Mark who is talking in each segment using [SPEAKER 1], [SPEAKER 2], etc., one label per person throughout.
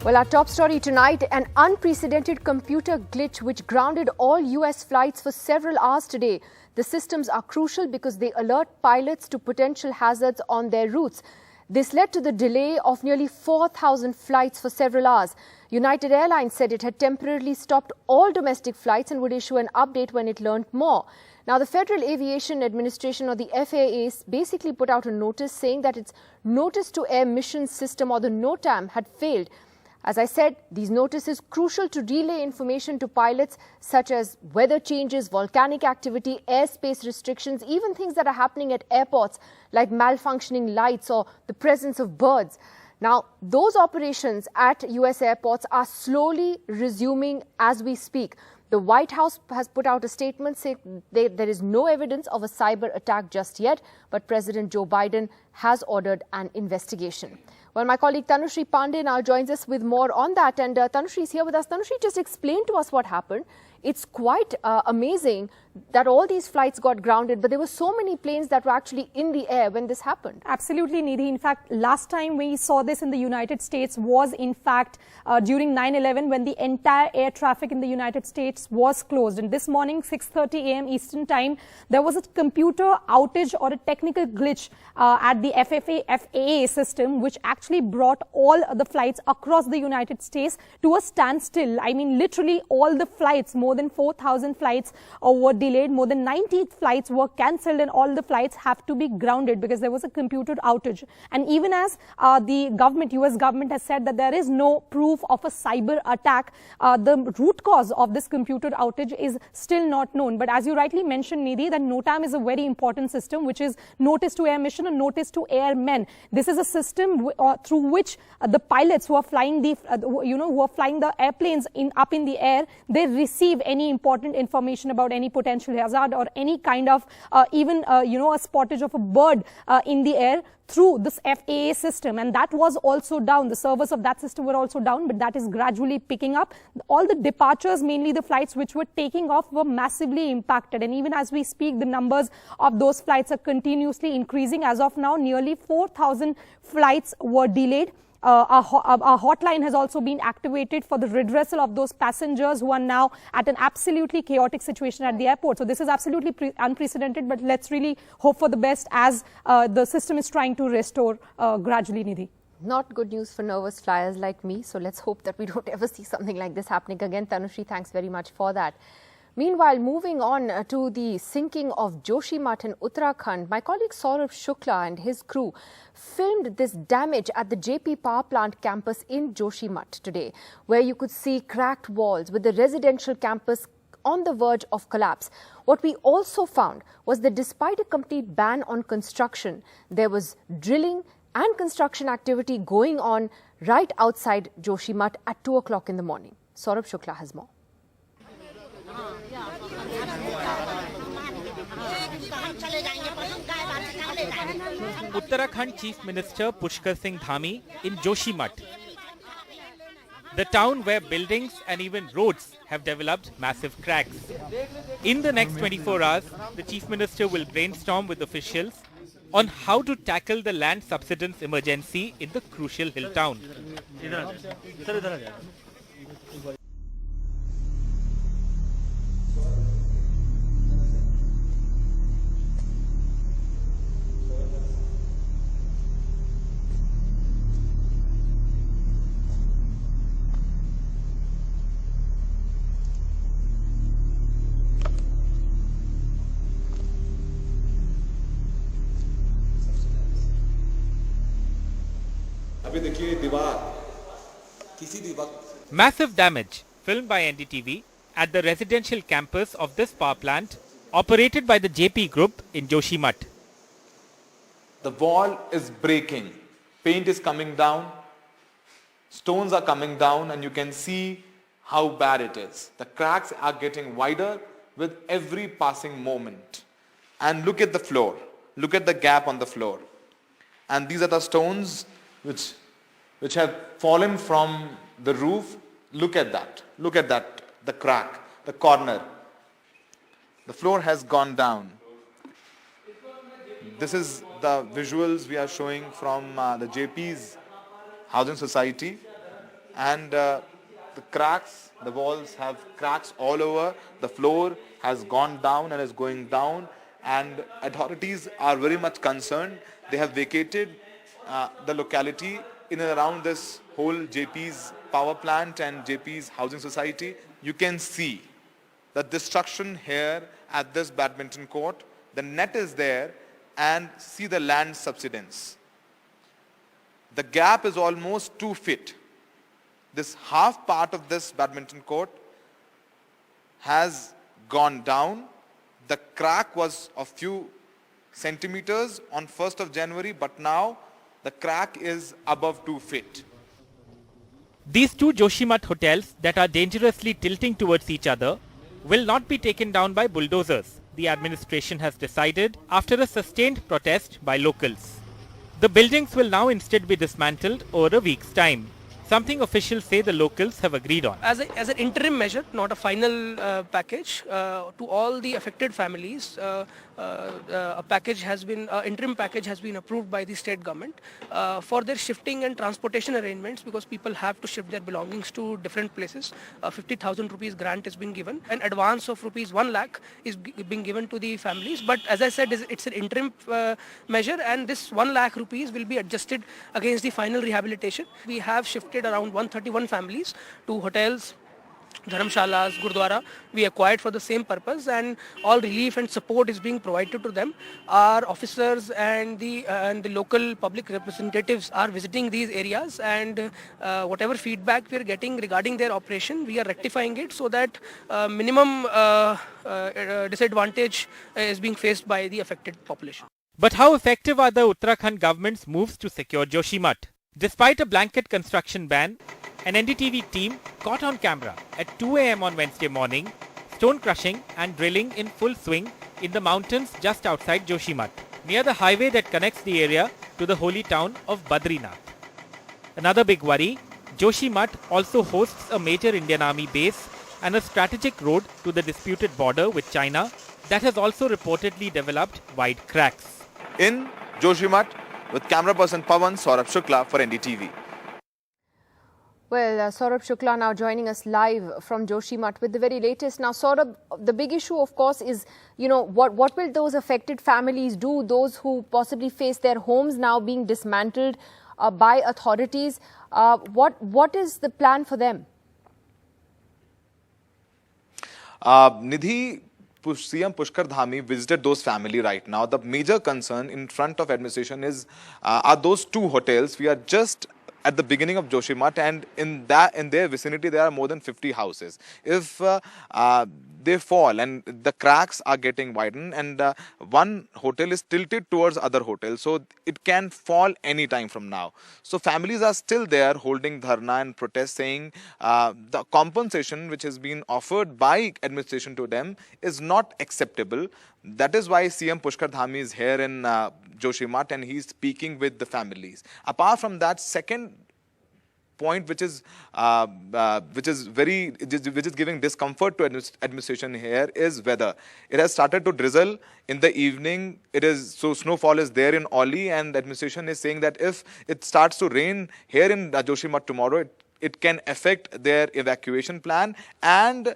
[SPEAKER 1] Well, our top story tonight, an unprecedented computer glitch which grounded all US flights for several hours today. The systems are crucial because they alert pilots to potential hazards on their routes. This led to the delay of nearly 4,000 flights for several hours. United Airlines said it had temporarily stopped all domestic flights and would issue an update when it learned more. Now, the Federal Aviation Administration, or the FAA, basically put out a notice saying that its notice-to-air mission system, or the NOTAM, had failed. As I said, these notices crucial to relay information to pilots such as weather changes, volcanic activity, airspace restrictions, even things that are happening at airports like malfunctioning lights or the presence of birds. Now, those operations at US airports are slowly resuming as we speak. The White House has put out a statement saying there is no evidence of a cyber attack just yet, but President Joe Biden has ordered an investigation. Well, my colleague Tanushree Pandey now joins us with more on that. And Tanushree is here with us. Tanushree, just explain to us what happened. It's quite amazing that all these flights got grounded, but there were so many planes that were actually in the air when this happened.
[SPEAKER 2] Absolutely, Nidhi. In fact, last time we saw this in the United States was, in fact, during 9/11, when the entire air traffic in the United States was closed. And this morning, 6:30 a.m. Eastern Time, there was a computer outage or a technical glitch at the FAA system, which actually brought all the flights across the United States to a standstill. I mean, literally all the flights, more than 4,000 flights were delayed, more than 90 flights were cancelled, and all the flights have to be grounded because there was a computer outage. And even as the government, US government, has said that there is no proof of a cyber attack, the root cause of this computer outage is still not known. But as you rightly mentioned, Nidhi, that NOTAM is a very important system, which is notice to air mission and notice to airmen. This is a system through which the pilots who are flying the, who are flying the airplanes up in the air, they receive any important information about any potential hazard or any kind of even a spottage of a bird in the air through this FAA system. And that was also down. The servers of that system were also down, but that is gradually picking up. All the departures, mainly the flights which were taking off, were massively impacted. And even as we speak, the numbers of those flights are continuously increasing. As of now, nearly 4,000 flights were delayed. Our hotline has also been activated for the redressal of those passengers who are now at an absolutely chaotic situation at the airport. So this is absolutely unprecedented, but let's really hope for the best as the system is trying to restore gradually, Nidhi.
[SPEAKER 1] Not good news for nervous flyers like me. So let's hope that we don't ever see something like this happening again. Tanushree, thanks very much for that. Meanwhile, moving on to the sinking of Joshimath in Uttarakhand, my colleague Saurabh Shukla and his crew filmed this damage at the Jaypee power plant campus in Joshimath today, where you could see cracked walls with the residential campus on the verge of collapse. What we also found was that despite a complete ban on construction, there was drilling and construction activity going on right outside Joshimath at 2 o'clock in the morning. Saurabh Shukla has more.
[SPEAKER 3] Uttarakhand Chief Minister Pushkar Singh Dhami in Joshimath, the town where buildings and even roads have developed massive cracks. In the next 24 hours, the Chief Minister will brainstorm with officials on how to tackle the land subsidence emergency in the crucial hill town. Massive damage filmed by NDTV at the residential campus of this power plant operated by the Jaypee Group in Joshimath.
[SPEAKER 4] The wall is breaking, paint is coming down, stones are coming down, and you can see how bad it is. The cracks are getting wider with every passing moment. And look at the floor, look at the gap on the floor. And these are the stones which have fallen from the roof. Look at that, the crack, the corner. The floor has gone down. This is the visuals we are showing from the Jaypee's Housing Society. and the cracks, the walls have cracks all over. The floor has gone down and is going down, and authorities are very much concerned. They have vacated the locality in and around this whole Jaypee's power plant and Jaypee's housing society. You can see the destruction here at this badminton court. The net is there, and see the land subsidence. The gap is almost 2 feet. This half part of this badminton court has gone down. The crack was a few centimeters on 1st of January, but now the crack is above 2 feet.
[SPEAKER 3] These two Joshimath hotels that are dangerously tilting towards each other will not be taken down by bulldozers, the administration has decided after a sustained protest by locals. The buildings will now instead be dismantled over a week's time, something officials say the locals have agreed on.
[SPEAKER 5] As an interim measure, not a final package, to all the affected families, a package has been, interim package has been approved by the state government for their shifting and transportation arrangements, because people have to shift their belongings to different places. 50,000 rupees grant is being given. An advance of rupees 1 lakh is being given to the families. But as I said, it's an interim measure, and this 1 lakh rupees will be adjusted against the final rehabilitation. We have shifted around 131 families to hotels, dharamshalas, gurdwara. We acquired for the same purpose, and all relief and support is being provided to them. Our officers and the local public representatives are visiting these areas, and whatever feedback we are getting regarding their operation, we are rectifying it so that minimum disadvantage is being faced by the affected population.
[SPEAKER 3] But how effective are the Uttarakhand government's moves to secure Joshimath? Despite a blanket construction ban, an NDTV team caught on camera at 2 a.m. on Wednesday morning, stone crushing and drilling in full swing in the mountains just outside Joshimath, near the highway that connects the area to the holy town of Badrinath. Another big worry, Joshimath also hosts a major Indian Army base and a strategic road to the disputed border with China that has also reportedly developed wide cracks.
[SPEAKER 4] In Joshimath, with camera person Pawan, Saurabh Shukla for NDTV.
[SPEAKER 1] Well, Saurabh Shukla now joining us live from Joshimath with the very latest. Now, Saurabh, the big issue, of course, is, what will those affected families do, those who possibly face their homes now being dismantled by authorities? What is the plan for them?
[SPEAKER 4] Nidhi, CM Pushkar Dhami visited those family right now. The major concern in front of administration is are those two hotels. We are just at the beginning of Joshimath, and in their vicinity there are more than 50 houses. If they fall and the cracks are getting widened, and one hotel is tilted towards other hotel, so it can fall any time from now. So families are still there holding dharna and protest, saying the compensation which has been offered by administration to them is not acceptable. That is why CM Pushkar Dhami is here in Joshimath, and he is speaking with the families. Apart from that, second point which is giving discomfort to administration here is weather. It has started to drizzle in the evening. So snowfall is there in Oli, and administration is saying that if it starts to rain here in Joshimath tomorrow, it can affect their evacuation plan, and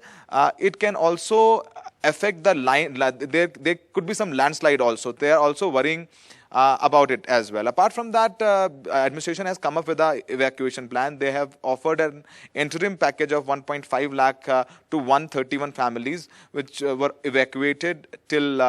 [SPEAKER 4] it can also affect the line. There could be some landslide also. They are also worrying about it as well. Apart from that, administration has come up with an evacuation plan. They have offered an interim package of 1.5 lakh to 131 families, which were evacuated till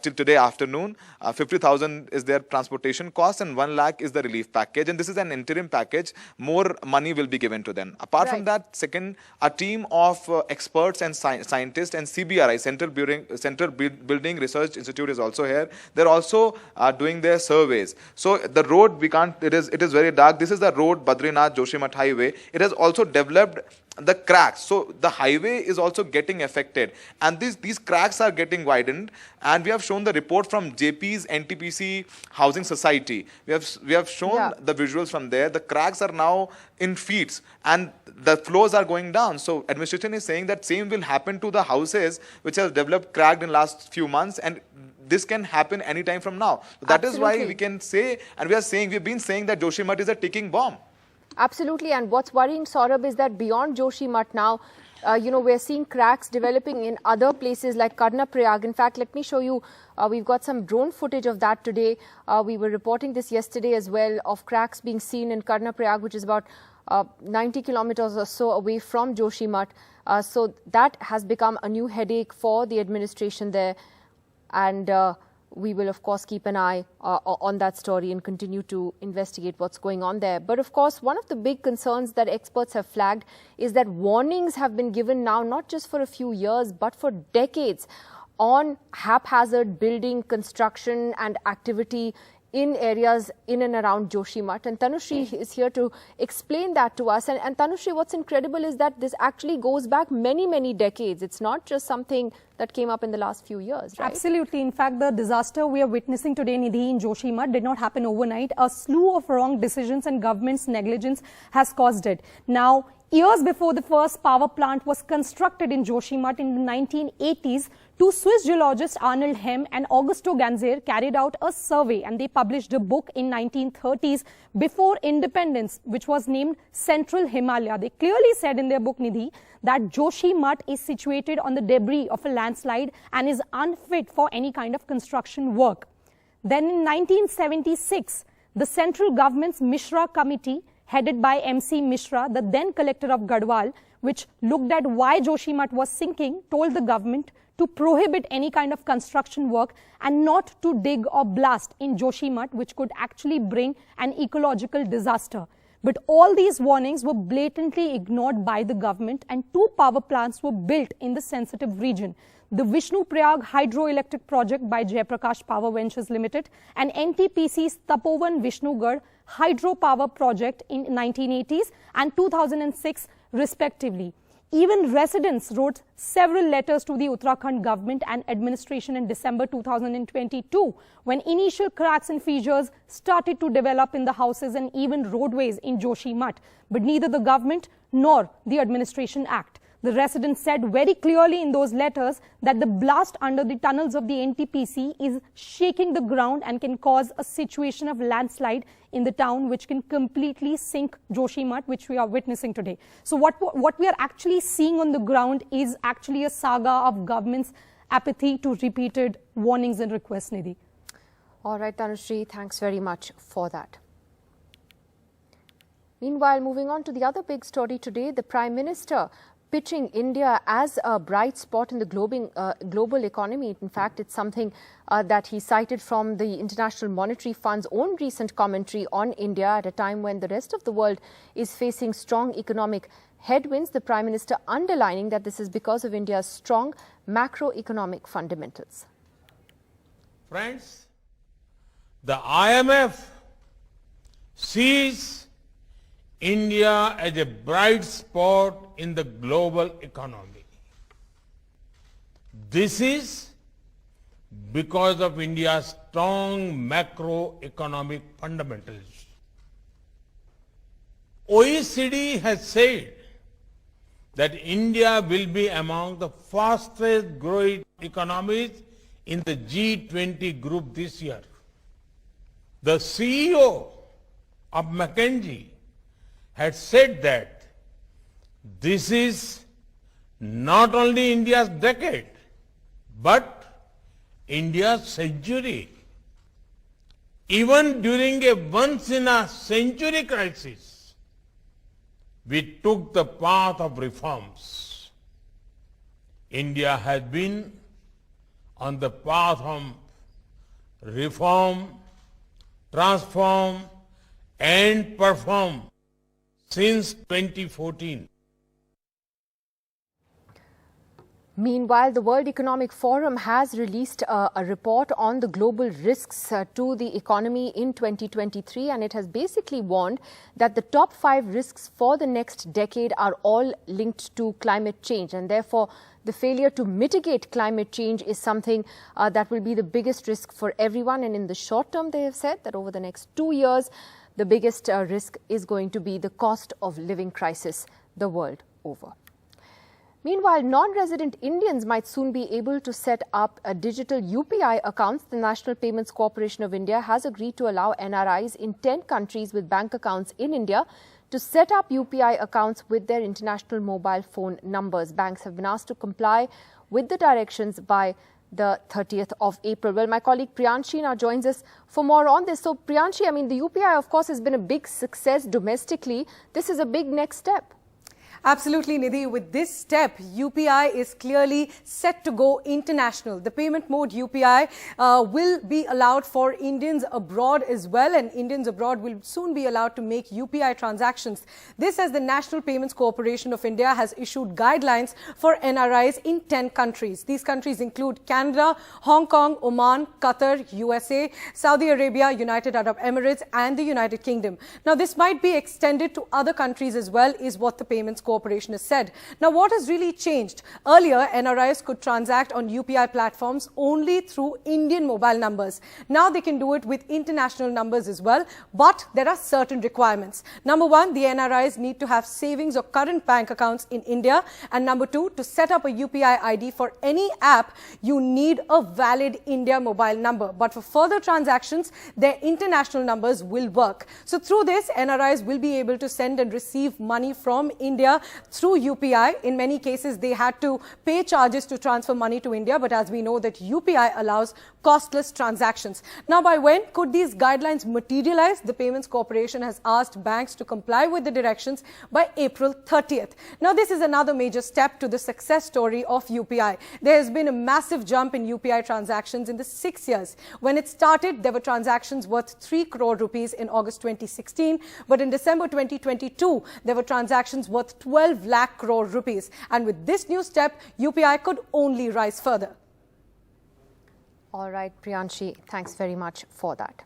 [SPEAKER 4] today afternoon. 50,000 is their transportation cost, and 1 lakh is the relief package. And this is an interim package. More money will be given to them. Apart from that, second, a team of experts and scientists and CBRI, Central Building Research Institute, is also here. They're also doing their surveys. So the road, it is very dark. This is the road, Badrinath Joshimath highway. It has also developed the cracks. So the highway is also getting affected, and these cracks are getting widened. And we have shown the report from Jaypee's NTPC Housing Society. We have shown the visuals from there. The cracks are now in feet, and the floors are going down. So administration is saying that same will happen to the houses which have developed cracked in last few months, and this can happen anytime from now. So that is why we can say, and we've been saying that Joshimath is a ticking bomb.
[SPEAKER 1] Absolutely. And what's worrying, Saurabh, is that beyond Joshimath now, we're seeing cracks developing in other places like Karnaprayag. In fact, let me show you, we've got some drone footage of that today. We were reporting this yesterday as well, of cracks being seen in Karnaprayag, which is about 90 kilometers or so away from Joshimath. So that has become a new headache for the administration there. And we will, of course, keep an eye on that story and continue to investigate what's going on there. But, of course, one of the big concerns that experts have flagged is that warnings have been given now, not just for a few years, but for decades, on haphazard building, construction and activity in areas in and around Joshimath. And Tanushree is here to explain that to us. And Tanushree, what's incredible is that this actually goes back many, many decades. It's not just something that came up in the last few years, right?
[SPEAKER 2] Absolutely. In fact, the disaster we are witnessing today, Nidhi, in Joshimath did not happen overnight. A slew of wrong decisions and government's negligence has caused it. Now, years before the first power plant was constructed in Joshimath in the 1980s, two Swiss geologists, Arnold Hem and Augusto Ganzer, carried out a survey, and they published a book in 1930s before independence, which was named Central Himalaya. They clearly said in their book, Nidhi, that Joshimath is situated on the debris of a landslide and is unfit for any kind of construction work. Then in 1976, the central government's Mishra committee, headed by MC Mishra, the then collector of Garhwal, which looked at why Joshimath was sinking, told the government to prohibit any kind of construction work and not to dig or blast in Joshimath, which could actually bring an ecological disaster. But all these warnings were blatantly ignored by the government, and two power plants were built in the sensitive region. The Vishnuprayag hydroelectric project by Jaiprakash Power Ventures Limited and NTPC's Tapovan Vishnugarh hydropower project in 1980s and 2006 respectively. Even residents wrote several letters to the Uttarakhand government and administration in December 2022 when initial cracks and fissures started to develop in the houses and even roadways in Joshimath. But neither the government nor the administration act. The residents said very clearly in those letters that the blast under the tunnels of the NTPC is shaking the ground and can cause a situation of landslide in the town, which can completely sink Joshimath, which we are witnessing today. So what we are actually seeing on the ground is actually a saga of government's apathy to repeated warnings and requests, Nidhi.
[SPEAKER 1] All right, Tanushree, thanks very much for that. Meanwhile, moving on to the other big story today, the Prime Minister pitching India as a bright spot in the global economy. In fact, it's something that he cited from the International Monetary Fund's own recent commentary on India at a time when the rest of the world is facing strong economic headwinds. The Prime Minister underlining that this is because of India's strong macroeconomic fundamentals.
[SPEAKER 6] Friends, the IMF sees India as a bright spot in the global economy. This is because of India's strong macroeconomic fundamentals. OECD has said that India will be among the fastest growing economies in the G20 group this year. The CEO of McKinsey had said that this is not only India's decade, but India's century. Even during a once-in-a-century crisis, we took the path of reforms. India has been on the path of reform, transform, and perform since 2014.
[SPEAKER 1] Meanwhile, the World Economic Forum has released a report on the global risks to the economy in 2023, and it has basically warned that the top 5 risks for the next decade are all linked to climate change, and therefore the failure to mitigate climate change is something that will be the biggest risk for everyone. And in the short term, they have said that over the next 2 years, the biggest risk is going to be the cost of living crisis the world over. Meanwhile, non-resident Indians might soon be able to set up a digital UPI accounts. The National Payments Corporation of India has agreed to allow NRIs in 10 countries with bank accounts in India to set up UPI accounts with their international mobile phone numbers. Banks have been asked to comply with the directions by the 30th of April. Well, my colleague Priyanshi now joins us for more on this. So, Priyanshi, I mean, the UPI, of course, has been a big success domestically. This is a big next step.
[SPEAKER 7] Absolutely, Nidhi. With this step, UPI is clearly set to go international. The payment mode UPI will be allowed for Indians abroad as well, and Indians abroad will soon be allowed to make UPI transactions. This as the National Payments Corporation of India has issued guidelines for NRIs in 10 countries. These countries include Canada, Hong Kong, Oman, Qatar, USA, Saudi Arabia, United Arab Emirates and the United Kingdom. Now, this might be extended to other countries as well, is what the Payments Corporation has said. Now, what has really changed? Earlier, NRIs could transact on UPI platforms only through Indian mobile numbers. Now they can do it with international numbers as well, but there are certain requirements. Number one, the NRIs need to have savings or current bank accounts in India. And number two, to set up a UPI ID for any app, you need a valid India mobile number. But for further transactions, their international numbers will work. So through this, NRIs will be able to send and receive money from India through UPI. In many cases, they had to pay charges to transfer money to India, but as we know that UPI allows costless transactions. Now, by when could these guidelines materialize? The Payments Corporation has asked banks to comply with the directions by April 30th. Now, this is another major step to the success story of UPI. There has been a massive jump in UPI transactions in the 6 years. When it started, there were transactions worth 3 crore rupees in August 2016, but in December 2022, there were transactions worth 12 lakh crore rupees. And with this new step, UPI could only rise further.
[SPEAKER 1] All right, Priyanshi, thanks very much for that.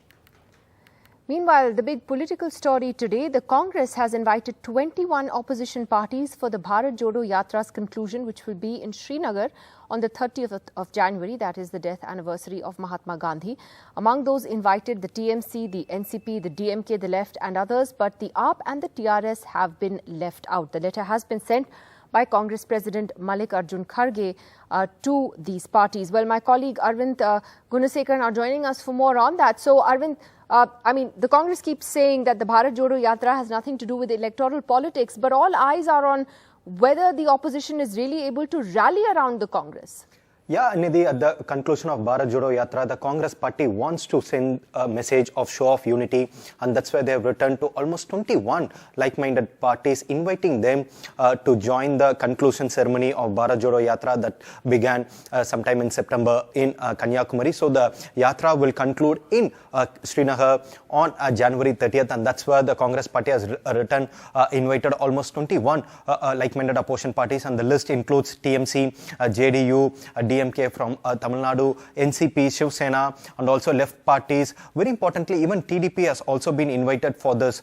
[SPEAKER 1] Meanwhile, the big political story today, the Congress has invited 21 opposition parties for the Bharat Jodo Yatra's conclusion, which will be in Srinagar on the 30th of January, that is the death anniversary of Mahatma Gandhi. Among those invited, the TMC, the NCP, the DMK, the Left and others, but the AAP and the TRS have been left out. The letter has been sent by Congress President Mallikarjun Kharge to these parties. Well, my colleague Arvind Gunasekar are joining us for more on that. So, Arvind, I mean, the Congress keeps saying that the Bharat Jodo Yatra has nothing to do with electoral politics, but all eyes are on whether the opposition is really able to rally around the Congress.
[SPEAKER 8] Yeah, Nidhi, at the conclusion of Bharat Jodo Yatra, the Congress party wants to send a message of show of unity, and that's why they have returned to almost 21 like-minded parties, inviting them to join the conclusion ceremony of Bharat Jodo Yatra that began sometime in September in Kanyakumari. So the Yatra will conclude in Srinagar on January 30th, and that's where the Congress party has invited almost 21 like-minded opposition parties, and the list includes TMC, JDU, DMK from Tamil Nadu, NCP, Shiv Sena, and also left parties. Very importantly, even TDP has also been invited for this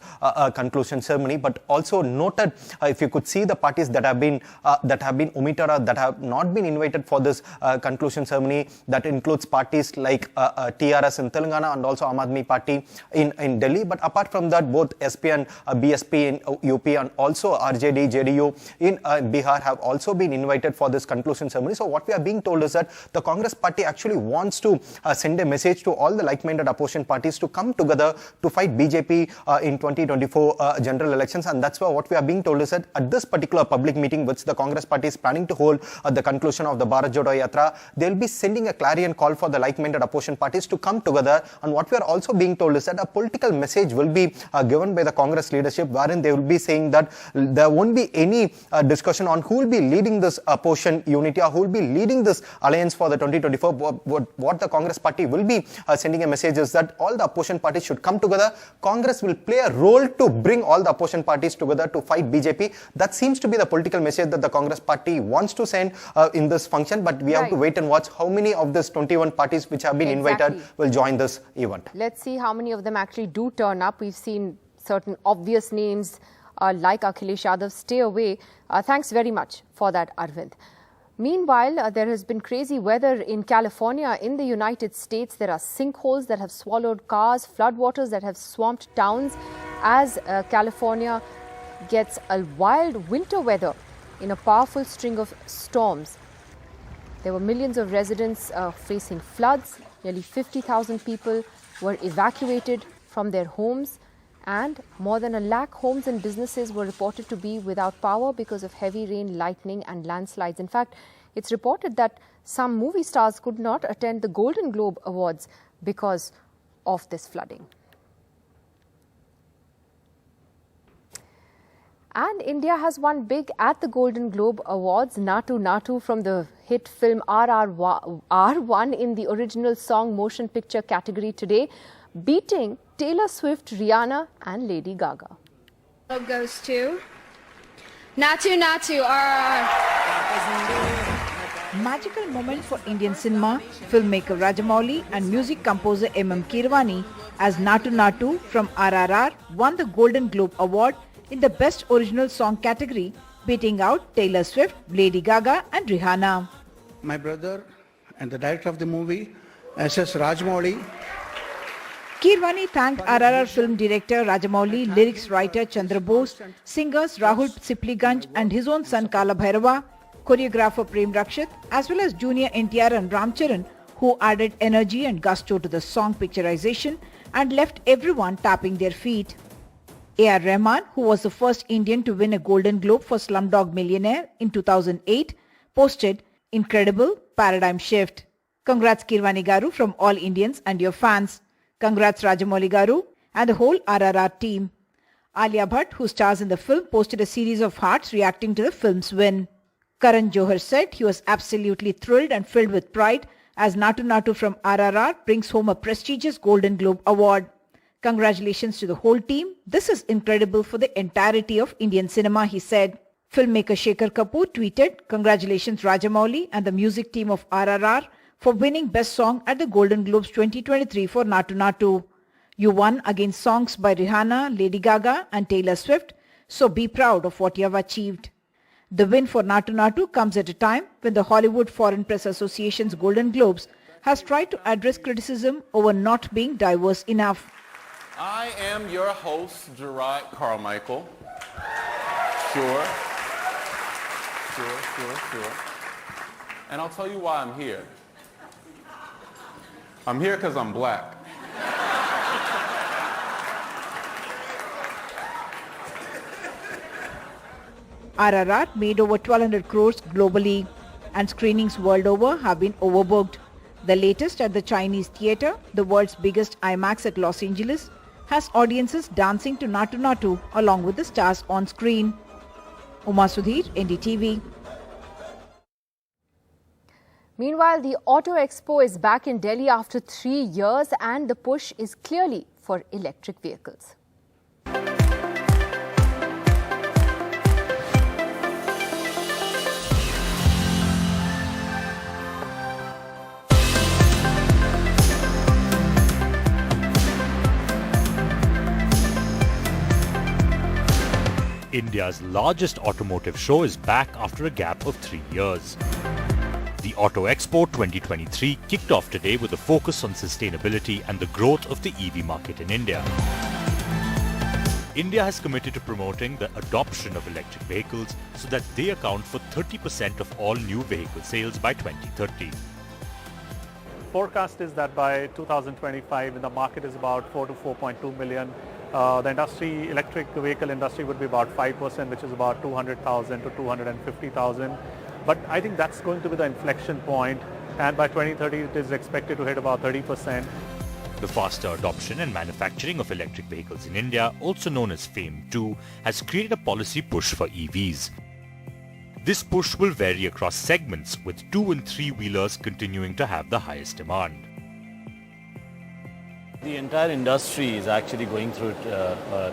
[SPEAKER 8] conclusion ceremony. But also noted, if you could see the parties that have been omitted or that have not been invited for this conclusion ceremony, that includes parties like TRS in Telangana and also Aam Aadmi Party in Delhi. But apart from that, both SP and BSP in UP and also RJD, JDU in Bihar have also been invited for this conclusion ceremony. So what we are being told is that the Congress party actually wants to send a message to all the like-minded opposition parties to come together to fight BJP in 2024 general elections. And that's why what we are being told is that at this particular public meeting which the Congress party is planning to hold at the conclusion of the Bharat Jodo Yatra, they will be sending a clarion call for the like-minded opposition parties to come together. And what we are also being told is that a political message will be given by the Congress leadership, wherein they will be saying that there won't be any discussion on who will be leading this opposition unity or who will be leading this alliance for the 2024. What the Congress party will be sending a message is that all the opposition parties should come together. Congress will play a role to bring all the opposition parties together to fight BJP. That seems to be the political message that the Congress party wants to send in this function. But we have to wait and watch how many of these 21 parties which have been invited will join this event.
[SPEAKER 1] Let's see how many of them actually do turn up. We've seen certain obvious names like Akhilesh Yadav stay away. Thanks very much for that, Arvind. Meanwhile, there has been crazy weather in California. In the United States, there are sinkholes that have swallowed cars, floodwaters that have swamped towns as California gets a wild winter weather in a powerful string of storms. There were millions of residents facing floods. Nearly 50,000 people were evacuated from their homes. And more than 1 lakh homes and businesses were reported to be without power because of heavy rain, lightning and landslides. In fact, it's reported that some movie stars could not attend the Golden Globe Awards because of this flooding. And India has won big at the Golden Globe Awards. Natu Natu from the hit film RRR won in the original song motion picture category today, beating Taylor Swift, Rihanna and Lady Gaga.
[SPEAKER 9] Goes to Natu Natu RRR.
[SPEAKER 10] Magical moment for Indian cinema, filmmaker Rajamouli and music composer M.M. Keeravani as Natu Natu from RRR won the Golden Globe Award in the Best Original Song category, beating out Taylor Swift, Lady Gaga and Rihanna.
[SPEAKER 11] My brother and the director of the movie, S.S. Rajamouli.
[SPEAKER 10] Keeravani thanked RRR film director Rajamouli, lyrics writer Chandra Bose, singers Rahul Sipliganj and his own son Kala Bhairava, choreographer Prem Rakshit, as well as junior NTR and Ramcharan, who added energy and gusto to the song picturization and left everyone tapping their feet. A.R. Rahman, who was the first Indian to win a Golden Globe for Slumdog Millionaire in 2008, posted, "Incredible paradigm shift. Congrats Keeravani Garu from all Indians and your fans. Congrats Rajamouli Garu and the whole RRR team." Alia Bhatt, who stars in the film, posted a series of hearts reacting to the film's win. Karan Johar said he was absolutely thrilled and filled with pride as Natu Natu from RRR brings home a prestigious Golden Globe Award. Congratulations to the whole team. This is incredible for the entirety of Indian cinema, he said. Filmmaker Shekhar Kapoor tweeted, "Congratulations Rajamouli and the music team of RRR for winning Best Song at the Golden Globes 2023 for Natu Natu. You won against songs by Rihanna, Lady Gaga and Taylor Swift, so be proud of what you have achieved." The win for Natu Natu comes at a time when the Hollywood Foreign Press Association's Golden Globes has tried to address criticism over not being diverse enough.
[SPEAKER 12] I am your host, Gerard Carmichael. Sure. And I'll tell you why I'm here. I'm here because I'm black.
[SPEAKER 10] RRR made over 1,200 crores globally and screenings world over have been overbooked. The latest at the Chinese Theatre, the world's biggest IMAX at Los Angeles, has audiences dancing to Natu Natu along with the stars on screen. Uma Sudhir, NDTV.
[SPEAKER 1] Meanwhile, the Auto Expo is back in Delhi after 3 years and the push is clearly for electric vehicles.
[SPEAKER 13] India's largest automotive show is back after a gap of 3 years. The Auto Expo 2023 kicked off today with a focus on sustainability and the growth of the EV market in India. India has committed to promoting the adoption of electric vehicles so that they account for 30% of all new vehicle sales by 2030.
[SPEAKER 14] Forecast is that by 2025, when the market is about 4 to 4.2 million, the electric vehicle industry would be about 5%, which is about 200,000 to 250,000. But I think that's going to be the inflection point, and by 2030 it is expected to hit about 30%.
[SPEAKER 13] The faster adoption and manufacturing of electric vehicles in India, also known as FAME2, has created a policy push for EVs. This push will vary across segments, with 2- and 3-wheelers continuing to have the highest demand.
[SPEAKER 15] The entire industry is actually going through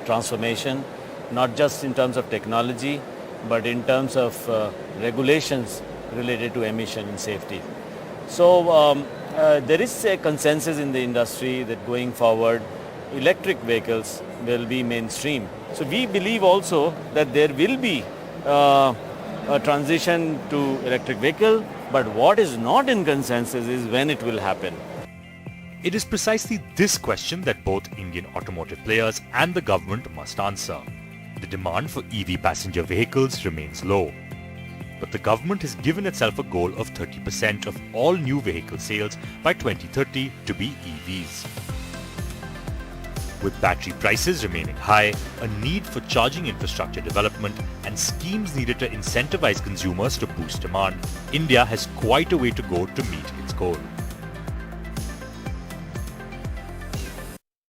[SPEAKER 15] transformation, not just in terms of technology, but in terms of regulations related to emission and safety. So there is a consensus in the industry that going forward, electric vehicles will be mainstream. So we believe also that there will be a transition to electric vehicle, but what is not in consensus is when it will happen.
[SPEAKER 13] It is precisely this question that both Indian automotive players and the government must answer. The demand for EV passenger vehicles remains low, but the government has given itself a goal of 30% of all new vehicle sales by 2030 to be EVs. With battery prices remaining high, a need for charging infrastructure development and schemes needed to incentivize consumers to boost demand, India has quite a way to go to meet its goal.